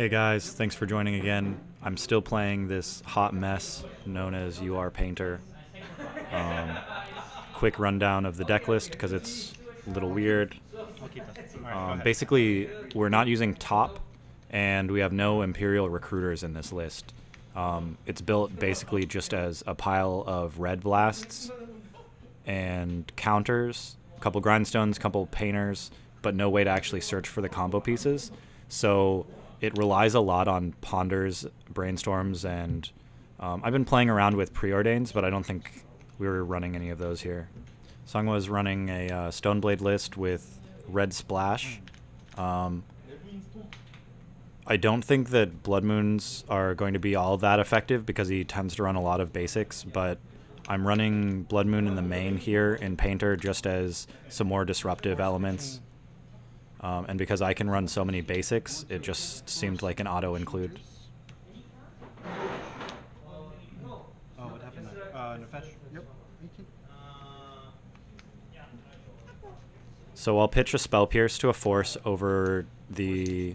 Hey guys, thanks for joining again. I'm still playing this hot mess known as UWr Painter. Quick rundown of the deck list because it's a little weird. Basically, we're not using top, and we have no Imperial Recruiters in this list. It's built basically just as a pile of red blasts and counters, a couple grindstones, a couple painters, but no way to actually search for the combo pieces. So it relies a lot on ponders, brainstorms, and I've been playing around with preordains, but I don't think we were running any of those here. Sanghwa is running a Stoneblade list with red splash. I don't think that Blood Moons are going to be all that effective because he tends to run a lot of basics, but I'm running Blood Moon in the main here in Painter just as some more disruptive elements. And because I can run so many basics, it just seemed like an auto-include. Oh, what happened there? No fetch? Yep. So I'll pitch a Spell Pierce to a Force over the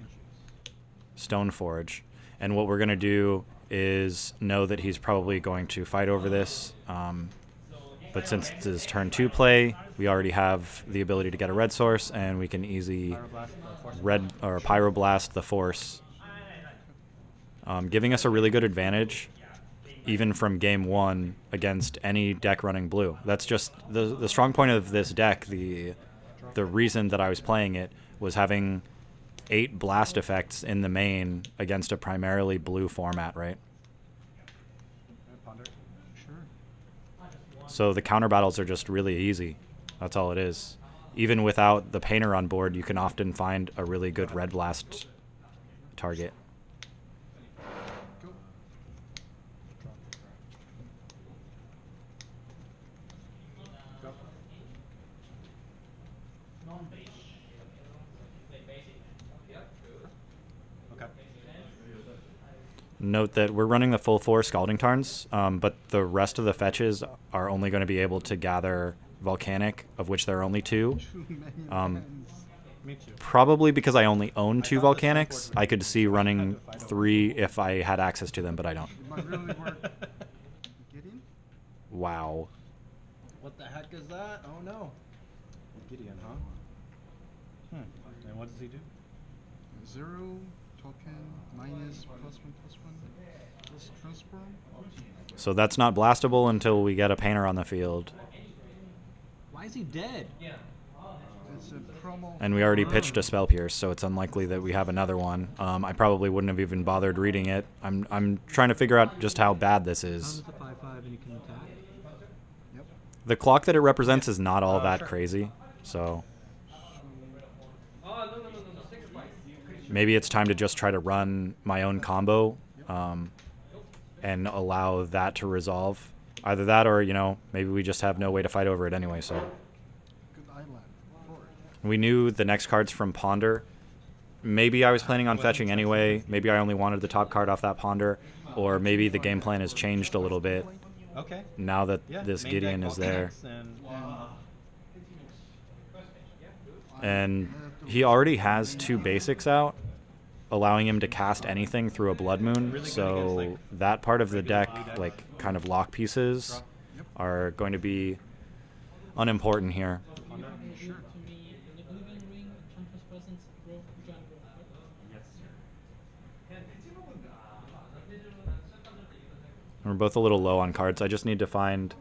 Stoneforge. And what we're going to do is know that he's probably going to fight over this. But since it's his turn 2 play, we already have the ability to get a red source, and we can easy red or Pyroblast the Force, giving us a really good advantage, even from game 1 against any deck running blue. That's just the strong point of this deck. The reason that I was playing it was having 8 blast effects in the main against a primarily blue format, right? So the counter battles are just really easy. That's all it is. Even without the painter on board, you can often find a really good red blast target. Note that we're running the full 4 Scalding Tarns, but the rest of the fetches are only going to be able to gather Volcanic, of which there are only 2. Probably because I only own 2 Volcanics. I could see running 3 if I had access to them, but I don't. Wow. What the heck is that? Oh no. Gideon, huh? And what does he do? 0 token minus +1/+1 plus transform. So that's not blastable until we get a painter on the field. Why is he dead? It's a promo. And we already pitched a Spell Pierce, so it's unlikely that we have another one. I probably wouldn't have even bothered reading it. I'm trying to figure out just how bad this is. The clock that it represents is not all that crazy, so maybe it's time to just try to run my own combo and allow that to resolve. Either that or, you know, maybe we just have no way to fight over it anyway, so. We knew the next cards from Ponder. Maybe I was planning on fetching anyway. Maybe I only wanted the top card off that Ponder. Or maybe the game plan has changed a little bit now that this Gideon is there. And he already has 2 basics out, allowing him to cast anything through a Blood Moon, so that part of the deck, like kind of lock pieces, are going to be unimportant here. We're both a little low on cards. I just need to find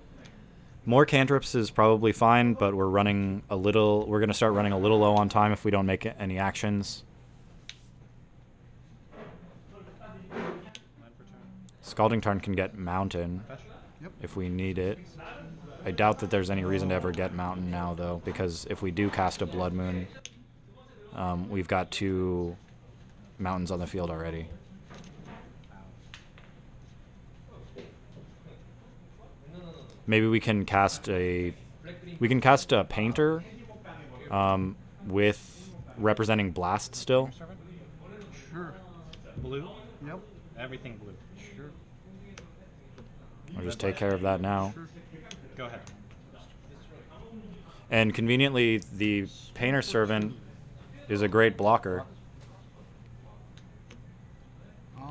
more cantrips is probably fine, but we're running a little. We're going to start running a little low on time if we don't make any actions. Scalding Tarn can get Mountain if we need it. I doubt that there's any reason to ever get Mountain now, though, because if we do cast a Blood Moon, we've got 2 mountains on the field already. Maybe we can cast a painter with representing blast still. Sure. Blue? Yep. Everything blue. Sure. I'll just take care of that now. Sure. Go ahead. And conveniently, the Painter Servant is a great blocker.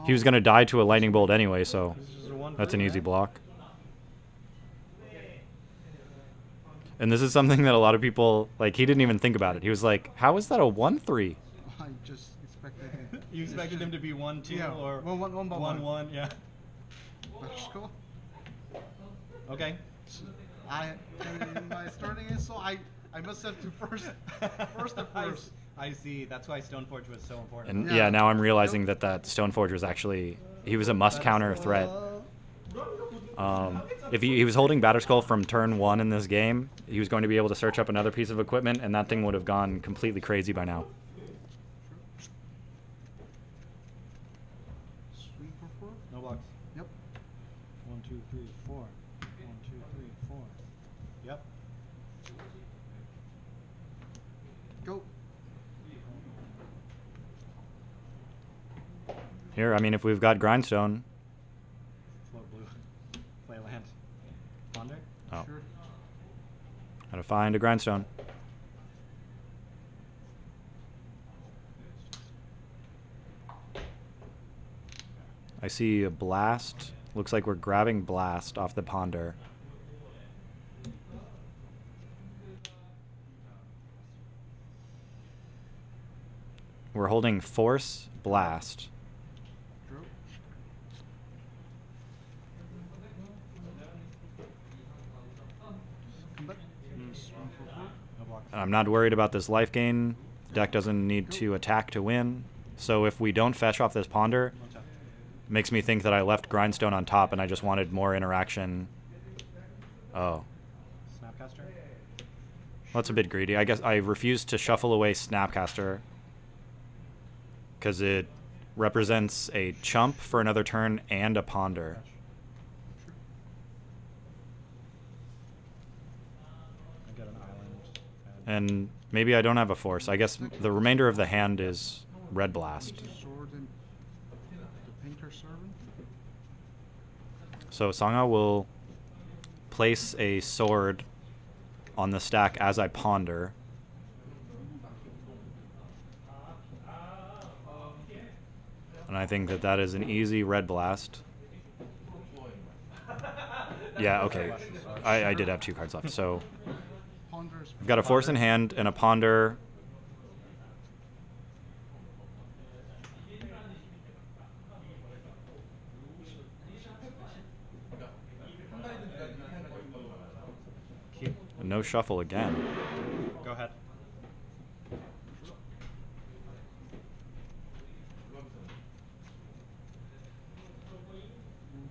He was gonna die to a lightning bolt anyway, so This is a 1-3, that's an easy right? block. And this is something that a lot of people, like, he didn't even think about it. He was like, how is that a 1-3? I just expected it. You expected them to be 1-2 Yeah, or 1-1, yeah. Let's go. Okay. My starting is so I must have to first at first. I see. That's why Stoneforge was so important. And Yeah. yeah, now I'm realizing that Stoneforge was actually, he was a must counter threat. If he was holding Batterskull from turn 1 in this game, he was going to be able to search up another piece of equipment, and that thing would have gone completely crazy by now. Swing for 4. No blocks. Yep. 1, 2, 3, 4. 1, 2, 3, 4. Yep. Go. Here, I mean, if we've got Grindstone, Float blue. Play land. Ponder. oh, Sure. gotta find a Grindstone. I see a Blast. Looks like we're grabbing Blast off the Ponder. We're holding Force, Blast. Draw. Come back. Swing for 4. No blocks. I'm not worried about this life gain. Deck doesn't need to attack to win. So if we don't fetch off this Ponder, One tap. makes me think that I left Grindstone on top and I just wanted more interaction. Oh. Snapcaster. That's a bit greedy. I guess I refuse to shuffle away Snapcaster because it represents a chump for another turn and a Ponder. I got an island. And maybe I don't have a Force. I guess the remainder of the hand is Red Blast. Sword and the Painter Servant. So Sanghwa will place a sword on the stack as I ponder. And I think that that is an easy Red Blast. Yeah, okay. I did have 2 cards left. So Ponders. I've got a Force in hand and a Ponder. Keep. And no shuffle again. Go ahead.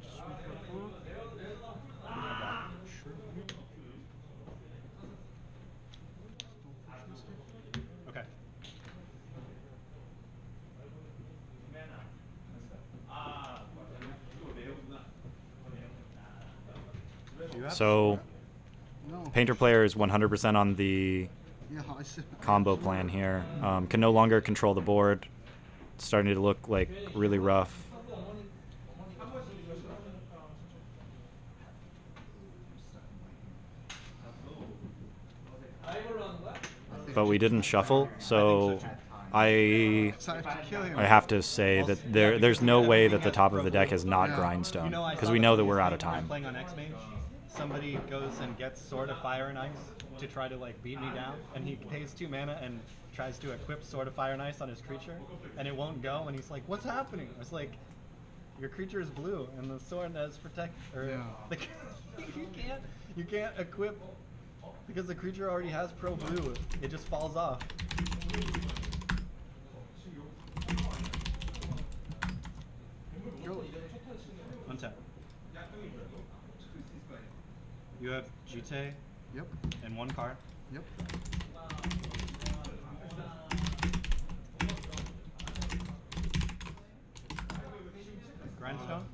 Swing for 4. Sure. Okay. Do you have So No. Painter player is 100% on the Yeah, I see. combo plan here. Can no longer control the board. It's starting to look like really rough. But we didn't shuffle, so I So I have to kill him. have to say that there's no way that the top of the deck is not Grindstone, I because saw we know that when we're I out of was time. Playing on X-Mage, somebody goes and gets Sword of Fire and Ice to try to like beat me down, and he pays 2 mana and tries to equip Sword of Fire and Ice on his creature, and it won't go, and he's like, "What's happening?" I was like, "Your creature is blue, and the sword has protect." Or Yeah. like, you can't equip because the creature already has pro blue. It just falls off. Go. Untap. You have Jite Yep. and 1 card. Yep. Grindstone.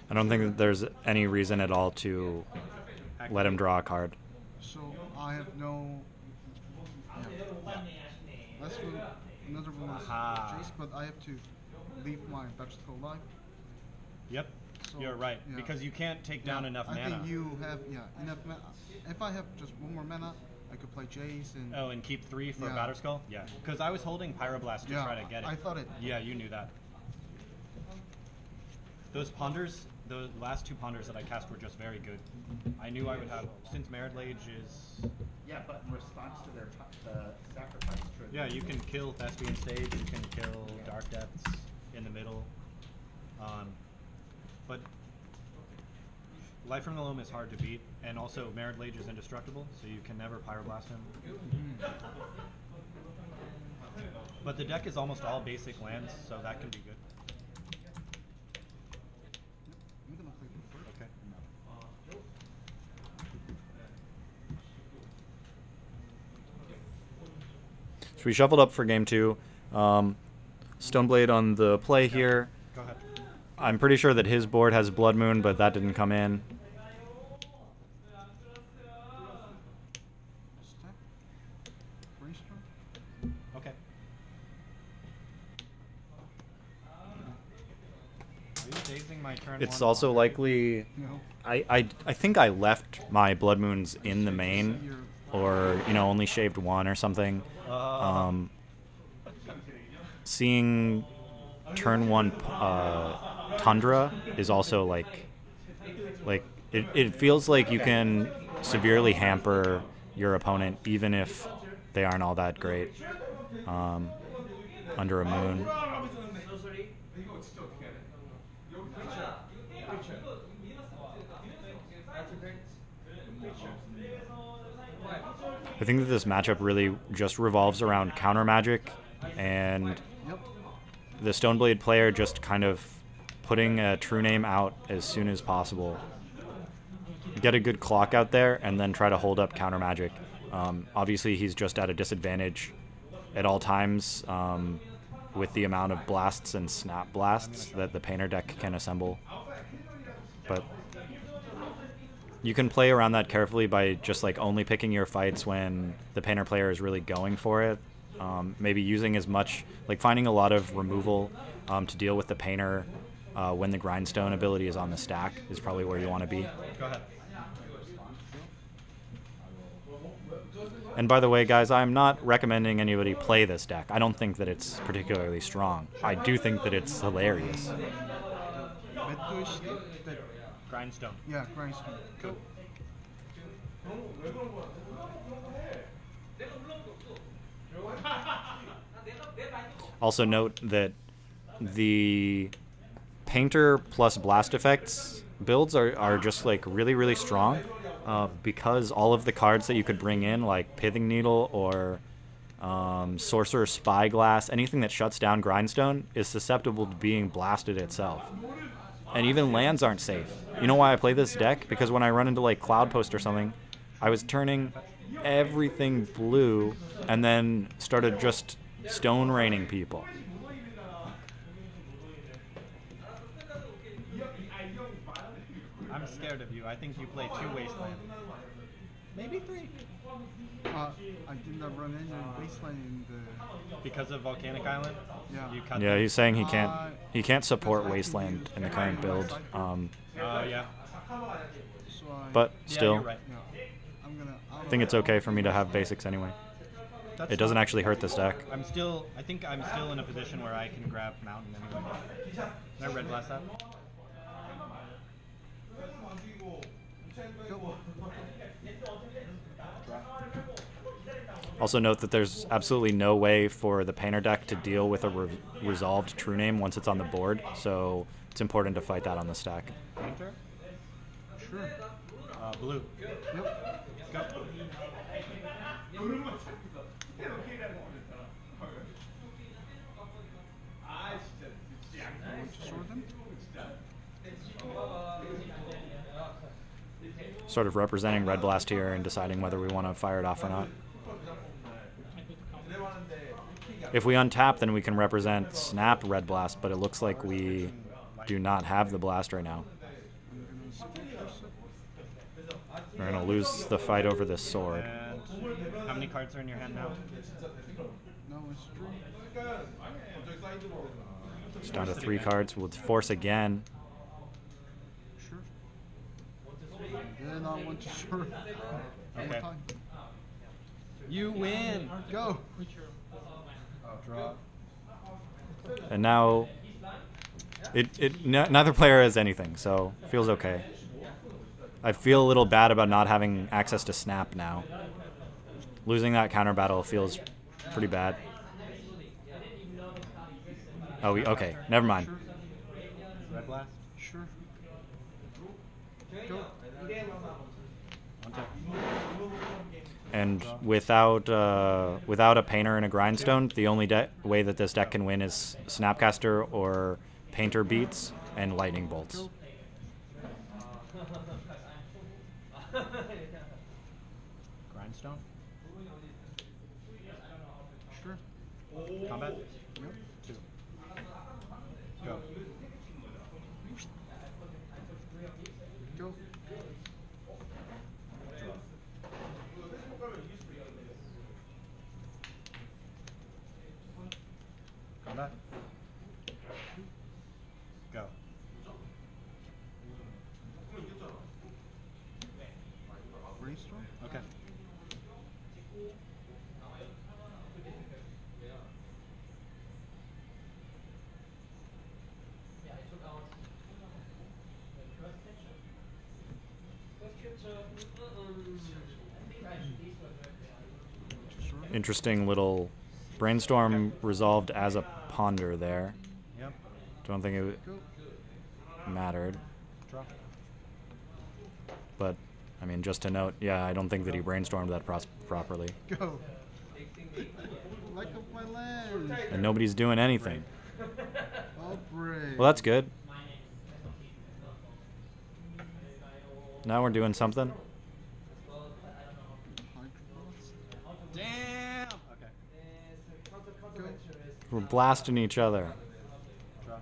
I don't think that there's any reason at all to let him draw a card. So I have no. Yeah. Last one, another one was Aha. Jace, but I have to leave my Batterskull alive. Yep, So, you're right. yeah. Because you can't take down enough I mana. think you have enough mana. If I have just 1 more mana, I could play Jace and. Oh, and keep 3 for Yeah. Batterskull? Yeah. Because I was holding Pyroblast to Yeah, try to get it. I thought it. Yeah, you knew that. Those Ponders, the last 2 Ponders that I cast were just very good. I knew I would have, since Merit Lage is... Yeah, but in response to their sacrifice trigger. Yeah, you can kill Thespian Stage, you can kill Dark Depths in the middle. But Life from the Loam is hard to beat, and also Merit Lage is indestructible, so you can never Pyroblast him. But the deck is almost all basic lands, so that can be good. I'm gonna play the first. Okay. So we shuffled up for game 2. Stoneblade on the play here. Go ahead. I'm pretty sure that his board has Blood Moon, but that didn't come in. Stack. Brainstorm. Okay. Are you phasing my turn It's 1 also Ponder? likely... No. I think I left my Blood Moons in the main, You're- or, you know, only shaved 1 or something. Seeing turn 1 Tundra is also like it feels like you can severely hamper your opponent even if they aren't all that great under a moon. I think that this matchup really just revolves around counter magic and Yep. the Stoneblade player just kind of putting a true name out as soon as possible. Get a good clock out there and then try to hold up counter magic. Obviously, he's just at a disadvantage at all times with the amount of blasts and snap blasts that the Painter deck can assemble. But you can play around that carefully by just like only picking your fights when the Painter player is really going for it. Maybe using as much, like finding a lot of removal to deal with the Painter when the Grindstone ability is on the stack is probably where you want to be. Go ahead. And by the way, guys, I'm not recommending anybody play this deck. I don't think that it's particularly strong. I do think that it's hilarious. Beddosh, that, Grindstone. yeah, Grindstone. Cool. Also note that the Painter plus Blast effects builds are just like really, really strong because all of the cards that you could bring in, like Pithing Needle or Sorcerer's Spyglass, anything that shuts down Grindstone is susceptible to being blasted itself. And even lands aren't safe. You know why I play this deck? Because when I run into like Cloudpost or something, I was turning everything blue and then started just stone raining people. I'm scared of you. I think you play 2 Wasteland. Maybe 3. I did not run into Wasteland in the. Because of Volcanic Island? Yeah. You cut Yeah, them? he's saying he can't support Wasteland in the current build. Yeah. So But Yeah, still, you're right. Yeah. I think it's okay for me to have basics anyway. That's It doesn't fine. actually hurt this deck. I think I'm still in a position where I can grab Mountain anyway. Can I Red Blast that? Also note that there's absolutely no way for the Painter deck to deal with a resolved true name once it's on the board, so it's important to fight that on the stack. Painter? Sure. Blue. Yep. Go. Want to sort them? Sort of representing Red Blast here and deciding whether we want to fire it off or not. If we untap, then we can represent Snap Red Blast, but it looks like we do not have the blast right now. We're going to lose the fight over this sword. And how many cards are in your hand now? No, it's true. It's down to 3 cards. We'll force again. Sure. Then I want to sort. Okay. Time. You win. Go. Draw. And now, neither player has anything, so feels okay. I feel a little bad about not having access to Snap now. Losing that counter battle feels pretty bad. Oh, okay. Never mind. Red blast. Sure. Go. On tap. And without a Painter and a Grindstone, the only way that this deck can win is Snapcaster or Painter Beats and Lightning Bolts. Grindstone. Sure. Combat. Yep. 2. Go. Go. Combat. Go. Brainstorm. Okay. Interesting little Brainstorm resolved as a Ponder there. Yep. Don't think it mattered. Draw. But, I mean, just to note, yeah, I don't think that he brainstormed that properly. Go. Like up my land. And nobody's doing anything. Oh, brave. Well, that's good. Now we're doing something. Damn. Okay. Go. We're blasting each other. Draw.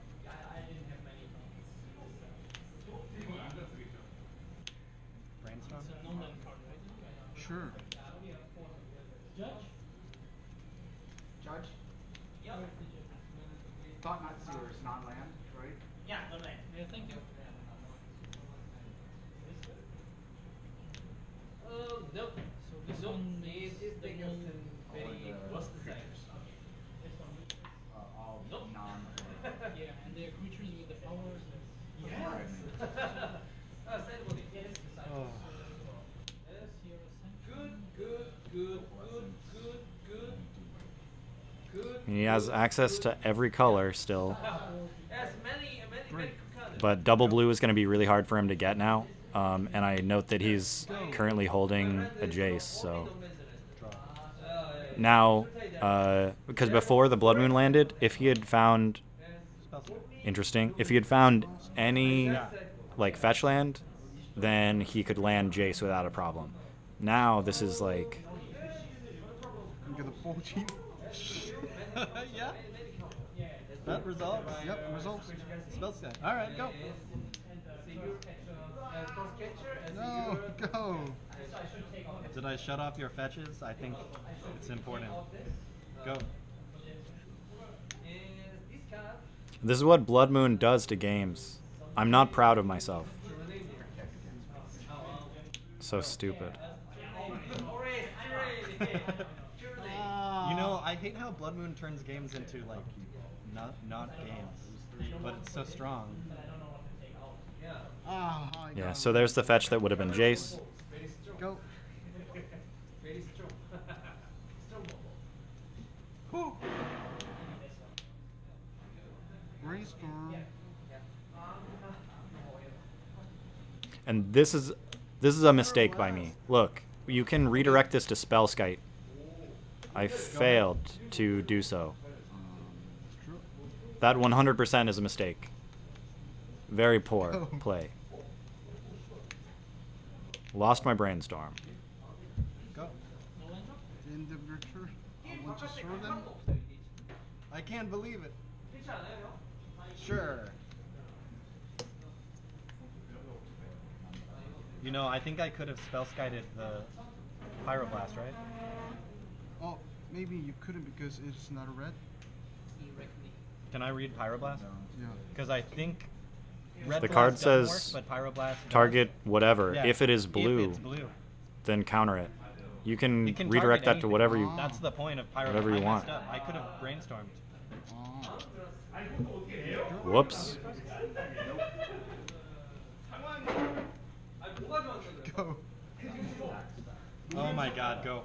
Brainstorm. Sure. Judge? Thought not sewer is non-land, right? Yeah, non-land. Yeah, thank you. Nope. So this one is the one very what's the size? All Nope. non-land. Yeah, and they're creatures with the powers. Yes. Oh. Yes, you're a Good, good, good, good, good, good. He has access to every color still. As many colors. But double blue is going to be really hard for him to get now. And I note that he's currently holding a Jace, so... Now, because before the Blood Moon landed, if he had found... Interesting. If he had found any, like, fetch land, then he could land Jace without a problem. Now, this is like... You get a 14. Yeah. That resolves. Yep, results. Spell set. All right, go. No, go. Did I shut off your fetches? I think it's important. Go. This is what Blood Moon does to games. I'm not proud of myself. So stupid. You know, I hate how Blood Moon turns games into, like, not games. But it's so strong. Ah, I Yeah, got so it. there's the fetch that would have been Jace. Go. Brainstorm. And this is a mistake by me. Look, you can redirect this to Spellskite. I failed to do so. True. That 100% is a mistake. Very poor play. Lost my brainstorm. Go. The end of your turn. I want to throw them. I can't believe it. Sure. You know, I think I could have spell-skited the Pyroblast, right? Oh, maybe you couldn't because it's not a red. Can I read Pyroblast? Yeah. Because I think Red The Blast card doesn't says work, but Pyroblast does. Target whatever. Yeah, If it is blue, if it's blue. then counter it. You can It can redirect target that to anything. whatever you That's the point of Pyro. whatever you I messed want. up. I could have brainstormed. Oh. Whoops. Go. Oh my god, go.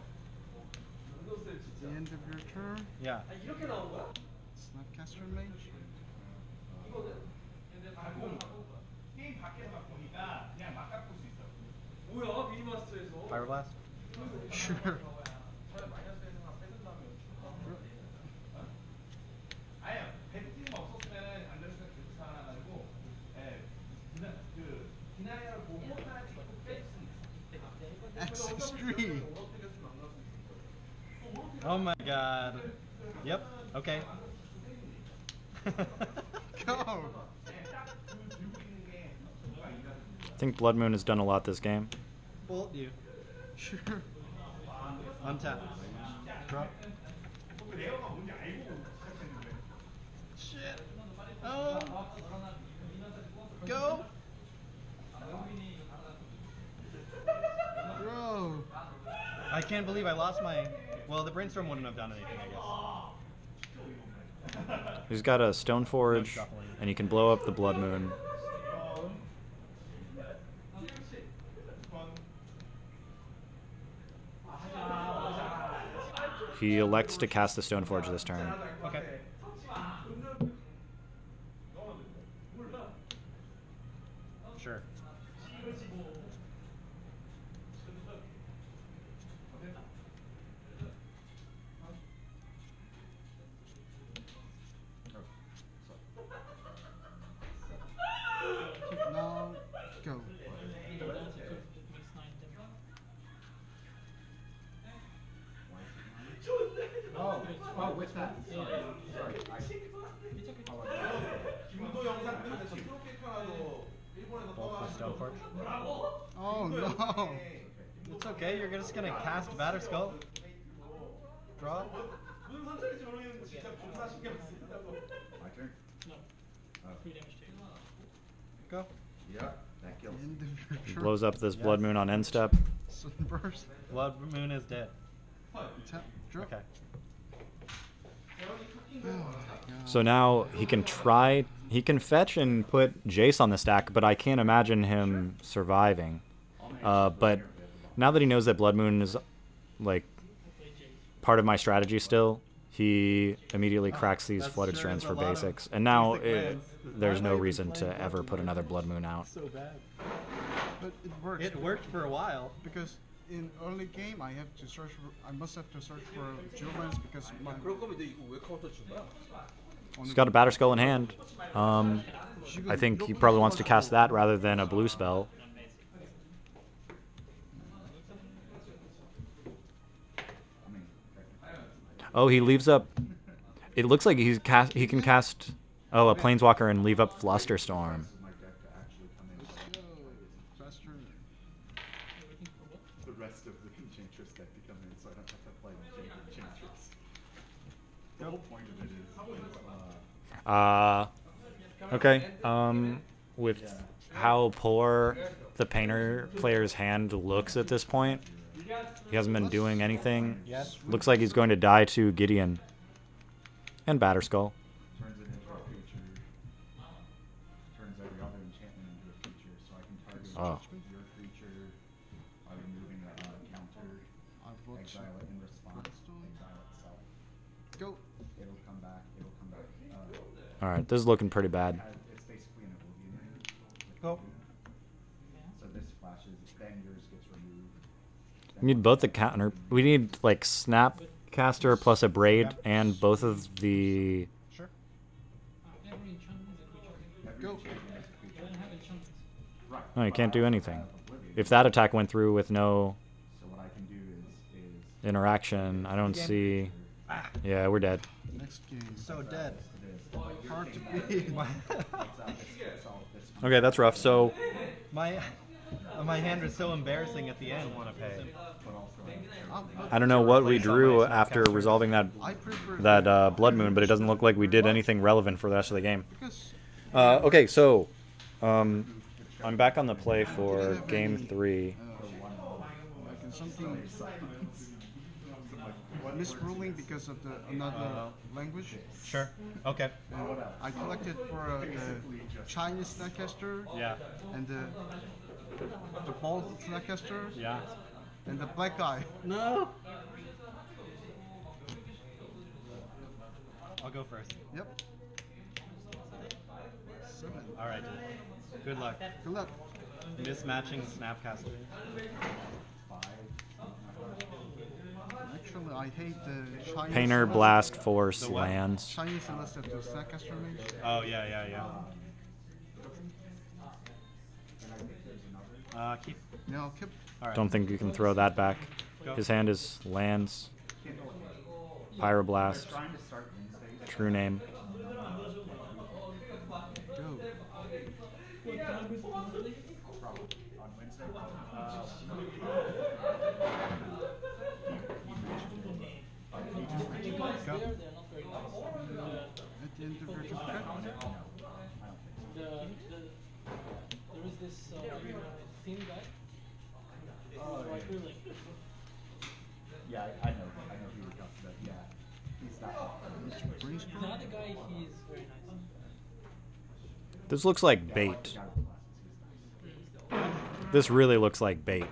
The end of your turn. Yeah. Snapcaster Mage. Pyroblast? Sure. X3. Oh my god. Yep. Okay. Go. I think Blood Moon has done a lot this game. Bolt you. Sure. Untap. Drop. Shit. Oh. Go. Bro. I can't believe I lost my. Well, the brainstorm wouldn't have done anything, I guess. He's got a Stoneforge, and he can blow up the Blood Moon. He elects to cast the Stoneforge this turn. Okay. Sure. Now, go. Oh, with that. Sorry. Bolt the Stoneforge. Oh no. It's okay, you're just gonna cast Batter Skull. Draw. My turn? No. 3 damage to you. Go. Yeah, that kills. End of your He turn. blows up this Blood Moon on end step. Sunburst. Blood Moon is dead. Tap. Drop. Okay. Oh my god. So now he can fetch and put Jace on the stack, but I can't imagine him surviving. But now that he knows that Blood Moon is like part of my strategy still, he immediately cracks these That's Flooded sure Strands is for a lot of basics. And now basic lands. there's Why no am I reason even to playing ever Blood put Moon? another Blood Moon out. So bad. But it works. It worked for a while. Because in early game I have to search for, I must have to search for Geomans because my He's got a Batter Skull in hand. I think he probably wants to cast that rather than a blue spell. Oh, he leaves up. It looks like he can cast. Oh, a Planeswalker and leave up Flusterstorm. faster. The rest of the Enchantress deck to come in, so I don't have to play Enchantress. The whole point of it is Okay. With how poor the Painter player's hand looks at this point, he hasn't been doing anything. Yes. Looks like he's going to die to Gideon and Batter Skull. turns it into a creature. Turns every other enchantment into a creature, so I can target Oh. your creature by removing a counter, I vote exile it in response, Bloodstone. exile itself. Go. It'll come back. All right, this is looking pretty bad. It's basically an Oblivion ring. with Go. blue. So this flashes, then yours gets removed. We need both the counter. We need like Snapcaster plus a Braid and both of the. Sure. Every enchantment is a creature. Go. I don't have enchantments. Right. Oh, you can't do anything. Oblivion. If that attack went through with no So what I can do is interaction, I don't see. Yeah, we're dead. Next game. So dead. Hard to beat. Okay, that's rough. So My hand was so embarrassing at the end. Want to pay? I don't know what we drew after resolving that I prefer Blood Moon, but it doesn't look like we did anything relevant for the rest of the game. because Okay, so I'm back on the play for game 3. like in something misruling because of the another language. Sure. Okay. And I collected for the Chinese Snapcaster Yeah. and the bald Snapcaster Yeah. and the black guy. No. I'll go first. Yep. 7. All right, dude. Good luck. Good luck. Mismatching Snapcaster. Actually, I hate the Chinese. Painter, Blast, Force, The what? lands. Chinese enlisted to Snapcaster mage. Oh yeah. Keep. No, keep. All right. Don't think you can throw that back. Go. His hand is lands, Pyroblast, Trying to start Wednesday. true name. Go. On Wednesday. Go. They're not very nice. At the end of your turn. There is this thin guy. Right ruling. Yeah, I know who you're talking about. Yeah, he's not. The other guy, he's very nice. This looks like bait. This really looks like bait.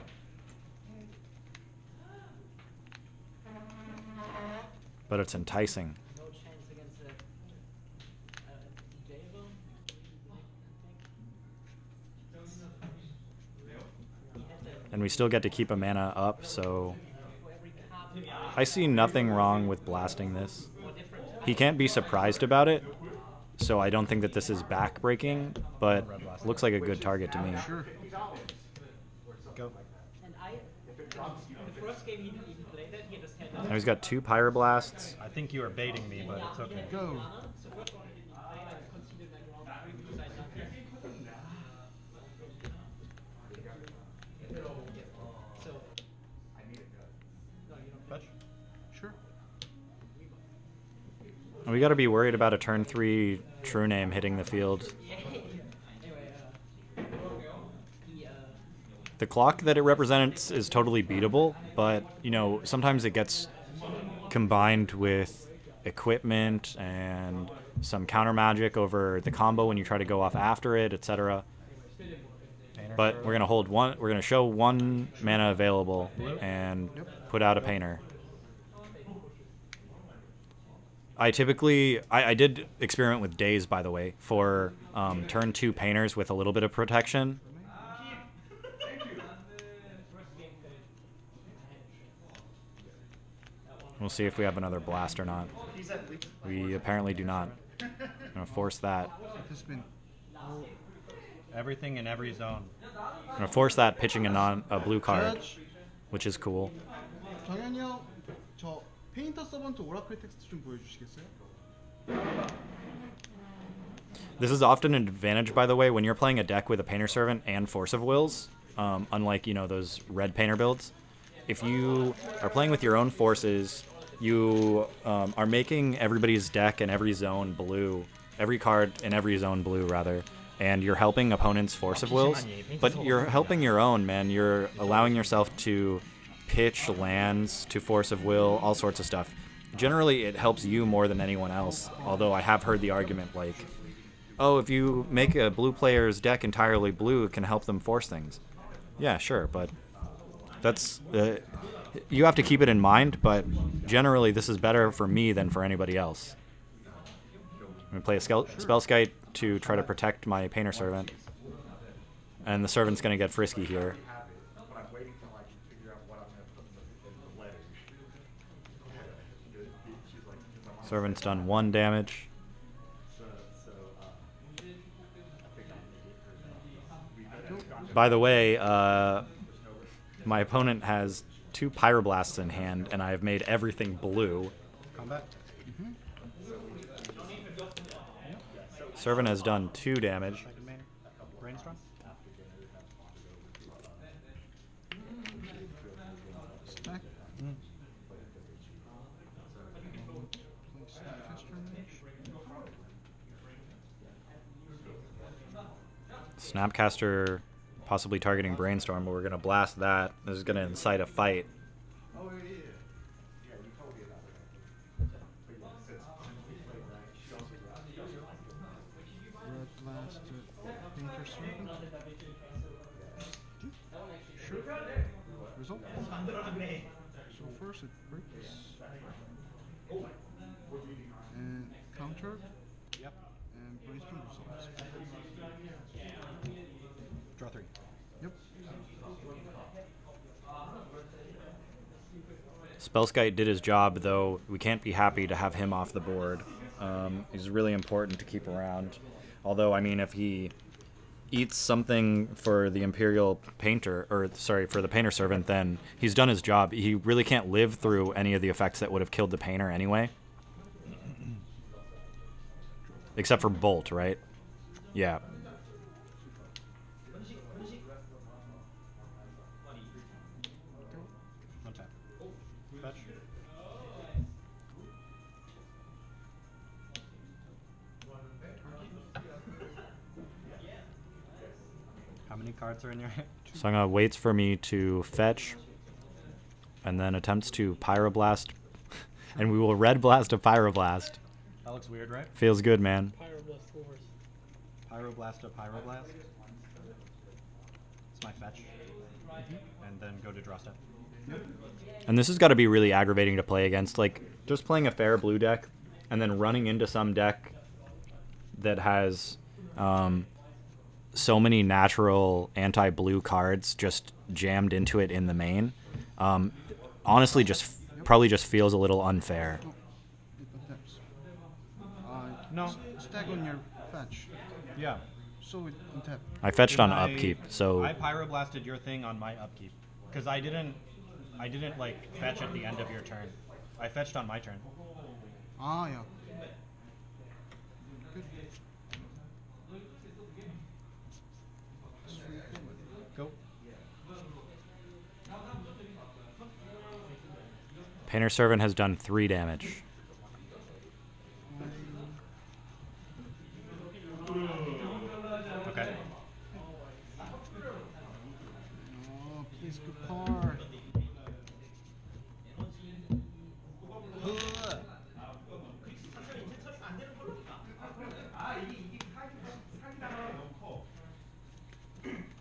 But it's enticing. No chance against a Java. And we still get to keep a mana up, so I see nothing wrong with blasting this. He can't be surprised about it, so I don't think that this is back-breaking, but looks like a good target to me. Sure. Go. And the first game he didn't even play that, he just had Now he's got 2 Pyroblasts. I think you are baiting me, but it's okay. Go. So first one he didn't play, I considered like round 3 because I done this. So, Fetch. Sure. We got to be worried about a turn 3 true name hitting the field. anyway, he, The clock that it represents is totally beatable, but, you know, sometimes it gets combined with equipment and some counter magic over the combo when you try to go off after it, etc. But we're going to hold one, we're going to show 1 mana available and put out a painter. I typically, I did experiment with Daze, by the way, for turn 2 painters with a little bit of protection. We'll see if we have another blast or not. We apparently do not. I'm going to force that. It's been. Everything in every zone. I'm going to force that pitching a blue card, Judge. which is cool. 정현이 형, 저 페인터 서번트 오라클 텍스트 좀 보여주시겠어요? This is often an advantage, by the way, when you're playing a deck with a Painter Servant and Force of Wills, unlike, you know, those red Painter builds. If you are playing with your own forces, you are making everybody's deck in every zone blue, every card in every zone blue, rather, and you're helping opponents' Force of Wills, but you're helping your own, man. You're allowing yourself to pitch lands to Force of Will, all sorts of stuff. Generally, it helps you more than anyone else, although I have heard the argument like, oh, if you make a blue player's deck entirely blue, it can help them force things. Yeah, sure, but that's you have to keep it in mind, but generally this is better for me than for anybody else. I'm going to play a Spellskite to try to protect my Painter Servant, and the Servant's going to get frisky here. But I'm waiting to like figure out what I'm gonna put in the letters. She's like, 'cause I want Servant's done 1 damage. I think I'm gonna get her. By the way, my opponent has 2 Pyroblasts in hand, and I have made everything blue. Combat. Servant has done 2 damage. Second main. Brainstorm. Stack. Snapcaster possibly targeting Brainstorm, but we're going to blast that. This is going to incite a fight. Oh yeah. Yeah, you told me about That's the Painter Servant. Sure. Result. So first it breaks. And counter. Yep. And brainstorm results. Draw 3. Yep. Spellskite did his job, though we can't be happy to have him off the board. He's really important to keep around. Although, I mean, if he eats something for the Imperial Painter, or sorry, for the Painter Servant, then he's done his job. He really can't live through any of the effects that would have killed the Painter anyway. Except for Bolt, right? Yeah. Untap. Fetch. How many cards are in your hand? Sanghwa waits for me to fetch, and then attempts to Pyroblast, and we will Red Blast a Pyroblast. That looks weird, right? Feels good, man. Pyroblast force. Pyroblast a Pyroblast. It's my fetch. And then go to draw step. And this has got to be really aggravating to play against. Like, just playing a fair blue deck, and then running into some deck that has so many natural anti-blue cards just jammed into it in the main. Honestly, probably just feels a little unfair. It attempts. No. Stack on your fetch. Yeah. So it untap. I fetched on I- upkeep, so I Pyroblasted your thing on my upkeep. Because I didn't like fetch at the end of your turn. I fetched on my turn. Ah, yeah. Good. Go. Painter Servant has done 3 damage. Okay. Oh, please good card.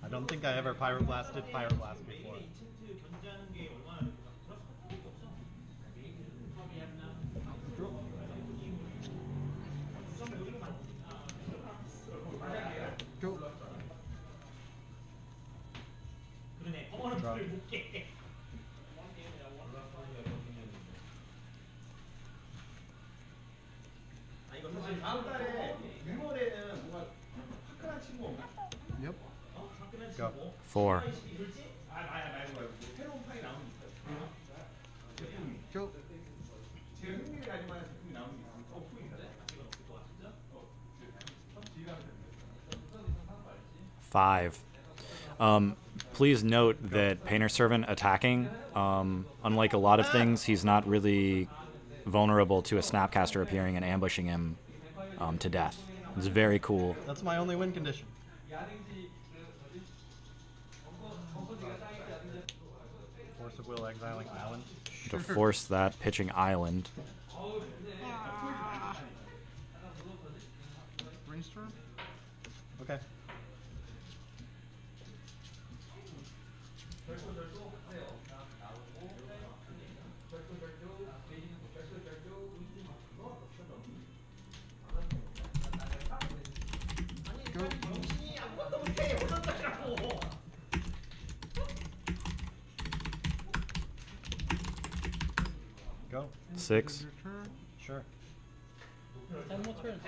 I don't think I ever Pyroblasted Pyroblast before. Go. Draw. Yep. Go. 4. Go. 5. Please note that Painter Servant attacking, unlike a lot of things, he's not really vulnerable to a Snapcaster appearing and ambushing him to death. It's very cool. That's my only win condition. Force of Will exiling Island. To force that pitching island. Brainstorm. Okay. Go. Go. 6. Your turn. Sure. 10 more turns.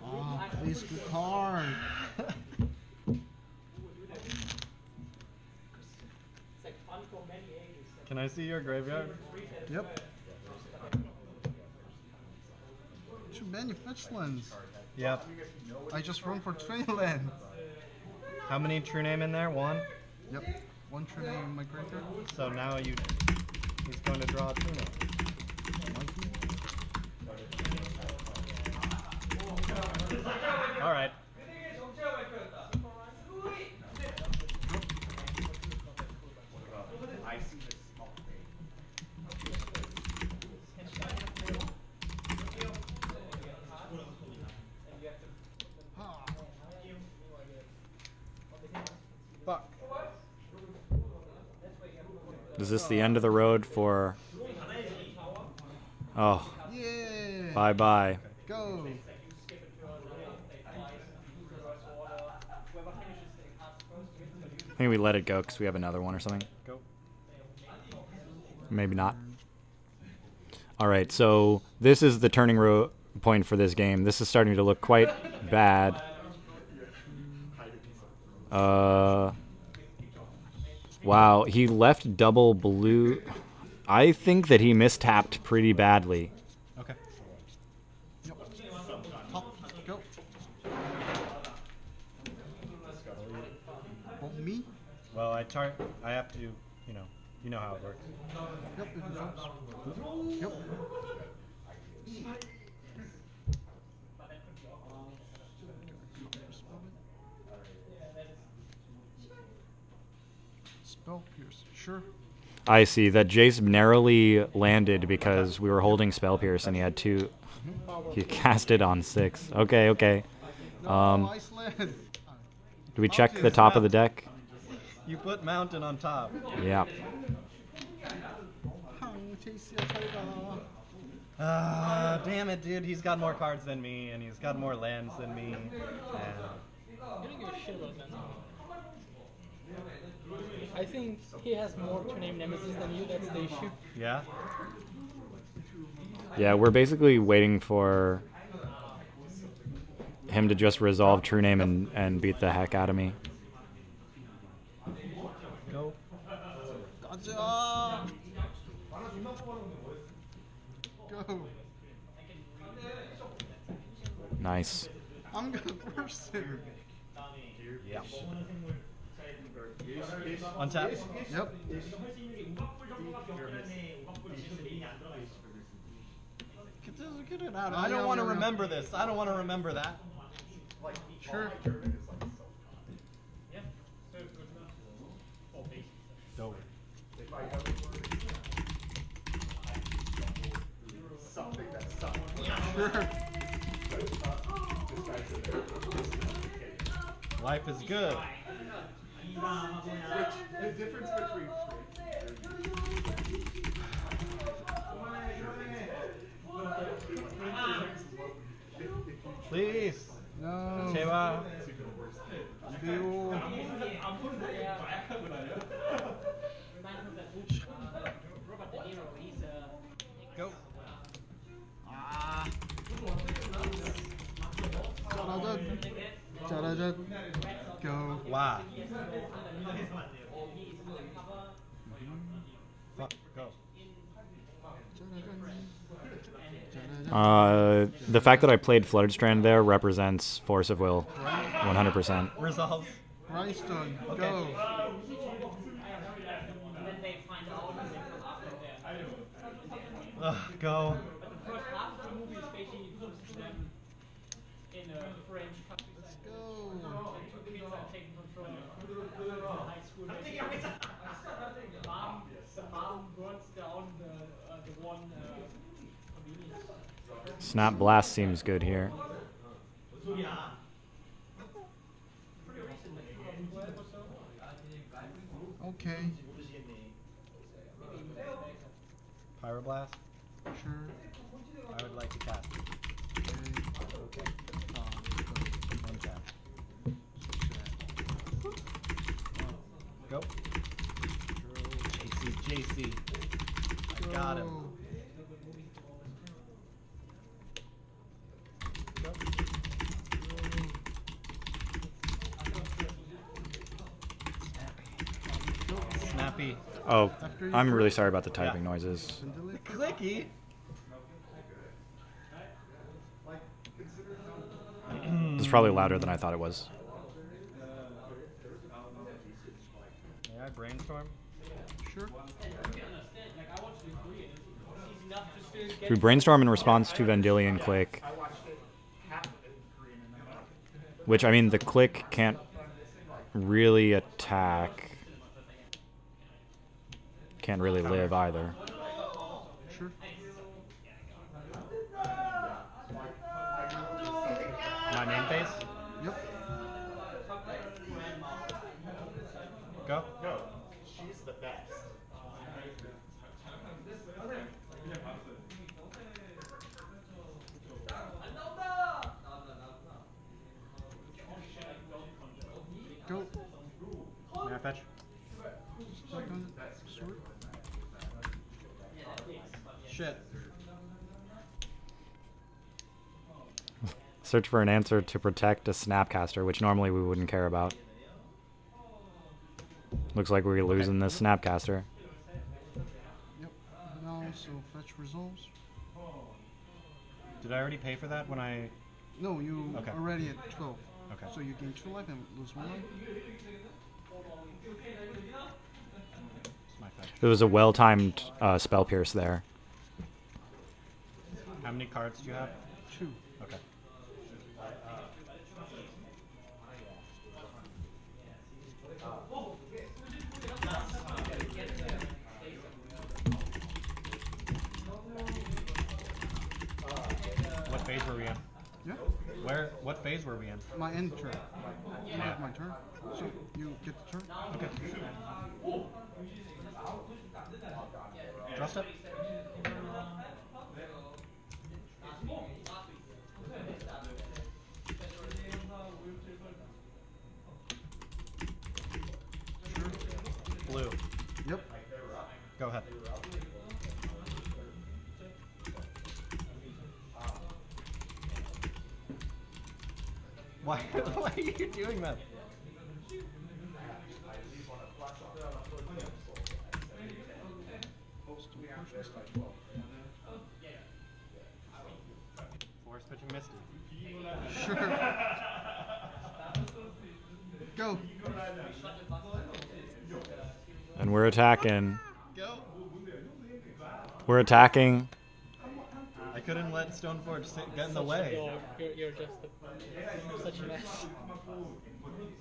Ah, please good card. Can I see your graveyard? Yep. Too many fetch lands. Yep. I just run for 20 lands. How many true name in there? 1? Yep. One true name in my graveyard. So now he's going to draw a true name. Alright. I see this small thing. Ha. Fuck. Is this the end of the road for... Oh, Yeah. bye-bye. Go. I think we let it go because we have another one or something. Go. Maybe not. Alright, so this is the turning point for this game. This is starting to look quite bad. Wow, he left double blue. I think that he mistapped pretty badly. Okay. Yep. Hop. Go. Oh, me? Well, I have to, you know how it works. Yep. If it helps. Yep. Spell pierce. Sure. I see. That Jace narrowly landed because we were holding Spell Pierce and he had 2. He cast it on 6. Okay, okay. No, Iceland. Do we check the top of the deck? You put Mountain on top. Yeah. Damn it, dude. He's got more cards than me, and he's got more lands than me. And You don't give a shit about that. I think he has more to name nemesis than you, that's the issue. yeah. Yeah, we're basically waiting for him to just resolve True Name and beat the heck out of me. Go. Gotcha. Go. Nice. I'm gonna burst it. Yeah. Untap. Yep. Get it out. I don't want to remember this. I don't want to remember that. Sure. Go. Something that sucks. Sure. Life is good. The difference between Please. No. Chewa. Deal. Go. Ah. Da-da-da. Go. Wow. Fuck. Go. The fact that I played Flooded Strand there represents Force of Will. 100%. Resolve. Rhinestone. Okay. Go. Ugh, go. Let's go. Snap Blast seems good here. Okay. Pyroblast. Sure. I would like to cast it. Okay. Untap. Go. JC. I got him. Go. Snappy. Oh, I'm really sorry about the typing Yeah. noises. Clicky. It's probably louder than I thought it was. May I brainstorm? Sure. We brainstorm in response to Vendilion Click. Which, I mean, the Click can't really attack. can't really live either. Sure. My main phase? Yep. Go. Go. She's the best. Go. May I fetch? Second. Sword. Shit. Search for an answer to protect a Snapcaster, which normally we wouldn't care about. Looks like we're losing this Snapcaster. Yep. Now, so fetch resolves. Did I already pay for that when I... No, you Okay. already at 12. Okay. So you gain 2 life and lose 1 life. It's my fetch. It was a well-timed Spell Pierce there. How many cards do you have? 2. Okay. What phase were we in? Yeah. What phase were we in? My end turn. I have my turn. So you get the turn. Okay. Draw step. Blue. Yep. Go ahead. Why are you doing that? Force pitching Misty. Sure. Go. And we're attacking. Go. We're attacking. I couldn't let Stoneforge get in the way. Dog. You're just such an ass.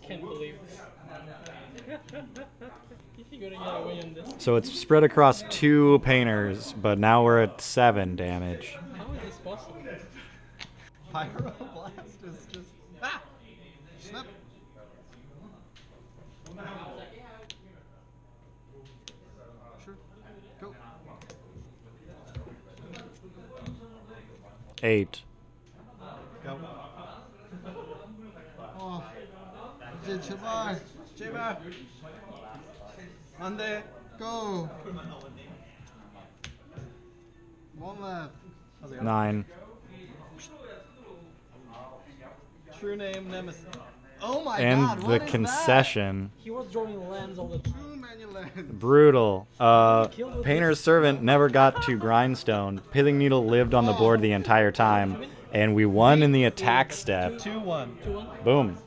Can't believe this. You're gonna get away on this. So it's spread across 2 painters, but now we're at 7 damage. How is this possible? Pyroblast is just... Ah! Snap. Sure. Go. 8. Go. Oh. 이제 제발. 제발! 안돼! Go. 1 left. 9. True name Nemesis. Oh my And god, the what is concession. He was drawing lands all the time. Too many land. Brutal. Painter's Servant never got to Grindstone. Pithing Needle lived on the board the entire time, and we won in the attack step. that? 2-1. 2-1. Boom.